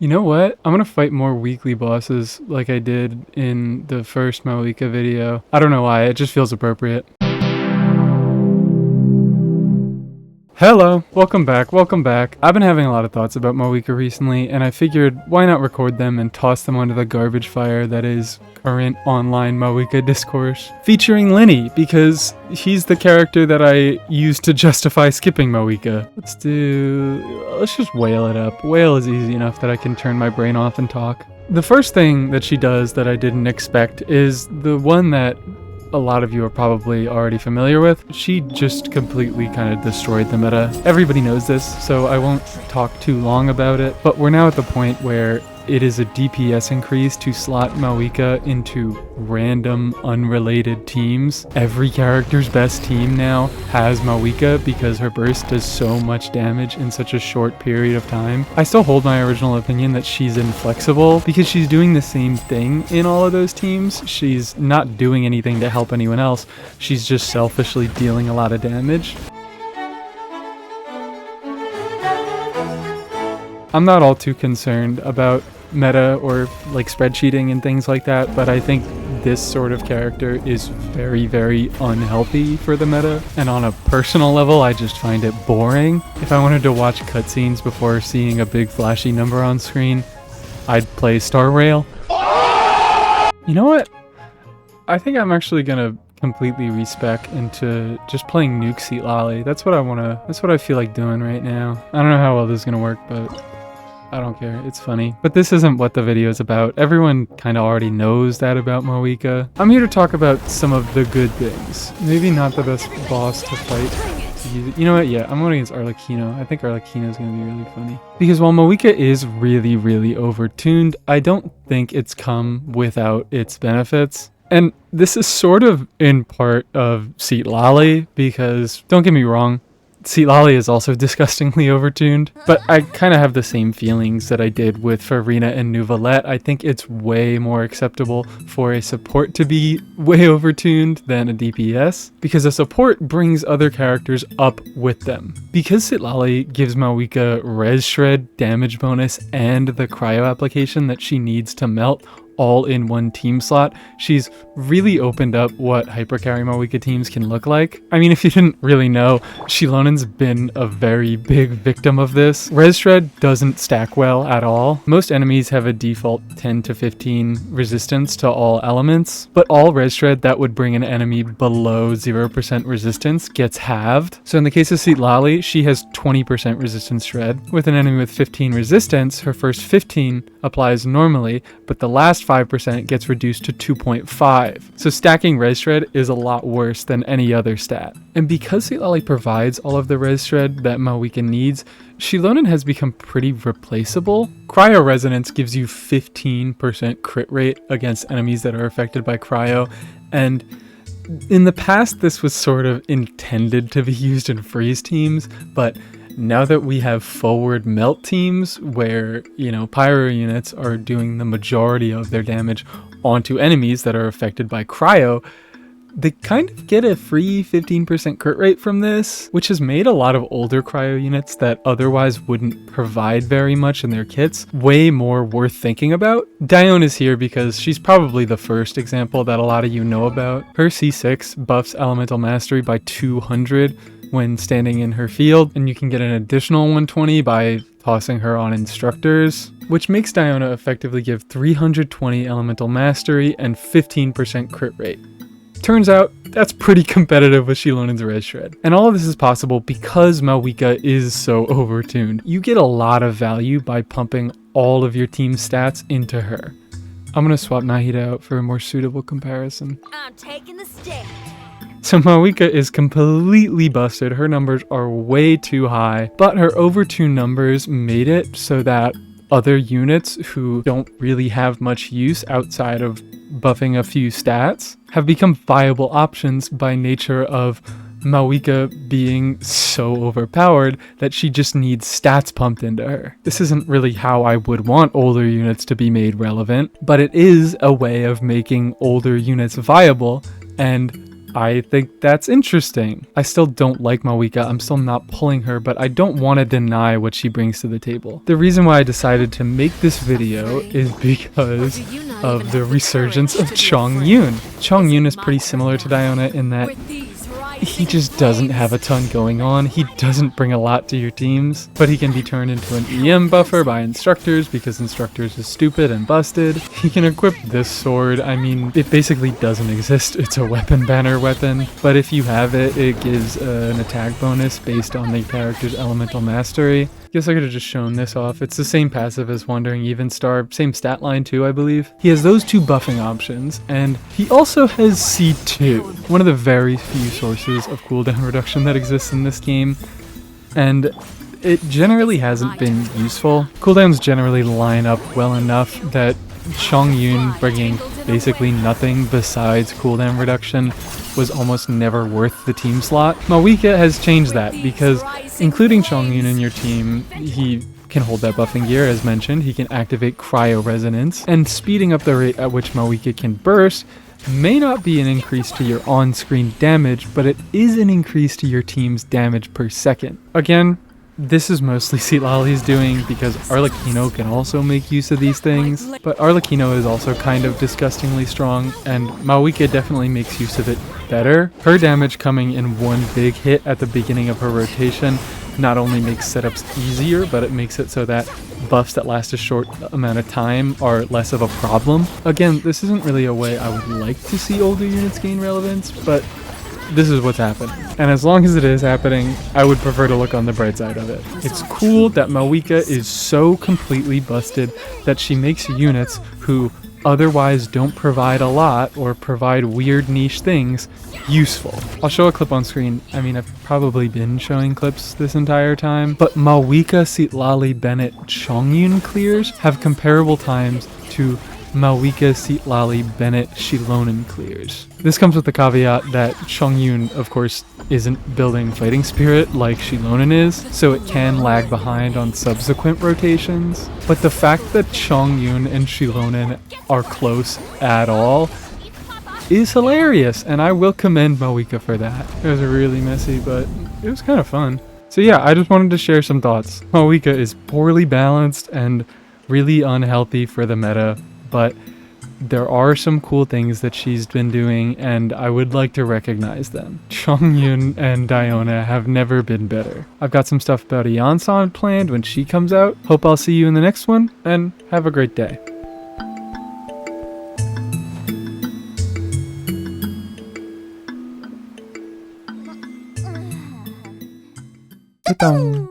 You know what? I'm gonna fight more weekly bosses like I did in the first Mavuika video. I don't know why, it just feels appropriate. Hello, welcome back. I've been having a lot of thoughts about Mavuika recently, and I figured why not record them and toss them onto the garbage fire that is current online Mavuika discourse. Featuring Lenny, because he's the character that I used to justify skipping Mavuika. Let's just whale it up. Whale is easy enough that I can turn my brain off and talk. The first thing that she does that I didn't expect is the one that a lot of you are probably already familiar with. She just completely kind of destroyed the meta. Everybody knows this, so I won't talk too long about it, but we're now at the point where it is a DPS increase to slot Mavuika into random unrelated teams. Every character's best team now has Mavuika because her burst does so much damage in such a short period of time. I still hold my original opinion that she's inflexible because she's doing the same thing in all of those teams. She's not doing anything to help anyone else. She's just selfishly dealing a lot of damage. I'm not all too concerned about meta or like spreadsheeting and things like that, but I think this sort of character is very, very unhealthy for the meta, and on a personal level I just find it boring. If I wanted to watch cutscenes before seeing a big flashy number on screen, I'd play Star Rail. You know what? I think I'm actually gonna completely respec into just playing Nuke Seat Lolly. That's what I feel like doing right now. I don't know how well this is gonna work, but I don't care, it's funny. But this isn't what the video is about. Everyone kind of already knows that about Mavuika. I'm here to talk about some of the good things. Maybe not the best boss to fight. You know what, yeah, I'm going against Arlecchino. I think Arlecchino is going to be really funny. Because while Mavuika is really, really overtuned, I don't think it's come without its benefits. And this is sort of in part of Seat Lolly, because don't get me wrong, Seat Lolly is also disgustingly overtuned, but I kind of have the same feelings that I did with Farina and Nuvolette. I think it's way more acceptable for a support to be way overtuned than a DPS, because a support brings other characters up with them. Because Seat Lolly gives Mavuika Res Shred, damage bonus, and the cryo application that she needs to melt all in one team slot, she's really opened up what hypercarry Mavuika teams can look like. I mean, if you didn't really know, Shilonen's been a very big victim of this. Res Shred doesn't stack well at all. Most enemies have a default 10 to 15 resistance to all elements, but all Res Shred that would bring an enemy below 0% resistance gets halved. So in the case of Seat Lolly, she has 20% resistance shred. With an enemy with 15 resistance, her first 15 applies normally, but the last 5% gets reduced to 2.5. So stacking Res Shred is a lot worse than any other stat. And because Seat Lolly provides all of the Res Shred that Mavuika needs, Xilonen has become pretty replaceable. Cryo Resonance gives you 15% crit rate against enemies that are affected by cryo, and in the past this was sort of intended to be used in freeze teams, but now that we have forward melt teams where, you know, pyro units are doing the majority of their damage onto enemies that are affected by cryo, they kind of get a free 15% crit rate from this, which has made a lot of older cryo units that otherwise wouldn't provide very much in their kits way more worth thinking about. Dione is here because she's probably the first example that a lot of you know about. Her C6 buffs Elemental Mastery by 200 when standing in her field, and you can get an additional 120 by tossing her on instructors, which makes Diona effectively give 320 elemental mastery and 15% crit rate. Turns out that's pretty competitive with Shilonen's Res Shred. And all of this is possible because Mavuika is so overtuned. You get a lot of value by pumping all of your team's stats into her. I'm gonna swap Nahida out for a more suitable comparison. I'm taking the stand. So Mavuika is completely busted. Her numbers are way too high, but her overtune numbers made it so that other units who don't really have much use outside of buffing a few stats have become viable options by nature of Mavuika being so overpowered that she just needs stats pumped into her. This isn't really how I would want older units to be made relevant, but it is a way of making older units viable, and I think that's interesting. I still don't like Mavuika, I'm still not pulling her, but I don't want to deny what she brings to the table. The reason why I decided to make this video is because of the resurgence of Chongyun. Chongyun is pretty similar to Diona in that he just doesn't have a ton going on. He doesn't bring a lot to your teams, but he can be turned into an EM buffer by instructors because instructors is stupid and busted. He can equip this sword. I mean, it basically doesn't exist. It's a weapon banner weapon, but if you have it, it gives an attack bonus based on the character's elemental mastery. Guess I could have just shown this off. It's the same passive as Wandering Even Star, same stat line too, I believe. He has those two buffing options, and he also has C2, one of the very few sources of cooldown reduction that exists in this game, and it generally hasn't been useful. Cooldowns generally line up well enough that Chongyun bringing basically nothing besides cooldown reduction was almost never worth the team slot. Mavuika has changed that because including Chongyun in your team, he can hold that buffing gear as mentioned, he can activate Cryo Resonance, and speeding up the rate at which Mavuika can burst may not be an increase to your on-screen damage, but it is an increase to your team's damage per second. Again, this is mostly Citlali's doing because Arlecchino can also make use of these things, but Arlecchino is also kind of disgustingly strong, and Mavuika definitely makes use of it better. Her damage coming in one big hit at the beginning of her rotation not only makes setups easier, but it makes it so that buffs that last a short amount of time are less of a problem. Again, this isn't really a way I would like to see older units gain relevance, but this is what's happening. And as long as it is happening, I would prefer to look on the bright side of it. It's cool that Mavuika is so completely busted that she makes units who otherwise don't provide a lot or provide weird niche things useful. I'll show a clip on screen. I mean, I've probably been showing clips this entire time, but Mavuika, Citlali, Bennett, Chongyun clears have comparable times to Mavuika, Citlali, Bennett, Shilonen clears. This comes with the caveat that Chongyun, of course, isn't building Fighting Spirit like Shilonen is, so it can lag behind on subsequent rotations. But the fact that Chongyun and Shilonen are close at all is hilarious, and I will commend Mavuika for that. It was really messy, but it was kind of fun. So yeah, I just wanted to share some thoughts. Mavuika is poorly balanced and really unhealthy for the meta, but there are some cool things that she's been doing, and I would like to recognize them. Chongyun and Diona have never been better. I've got some stuff about Eonsan planned when she comes out. Hope I'll see you in the next one, and have a great day. Ta-dum.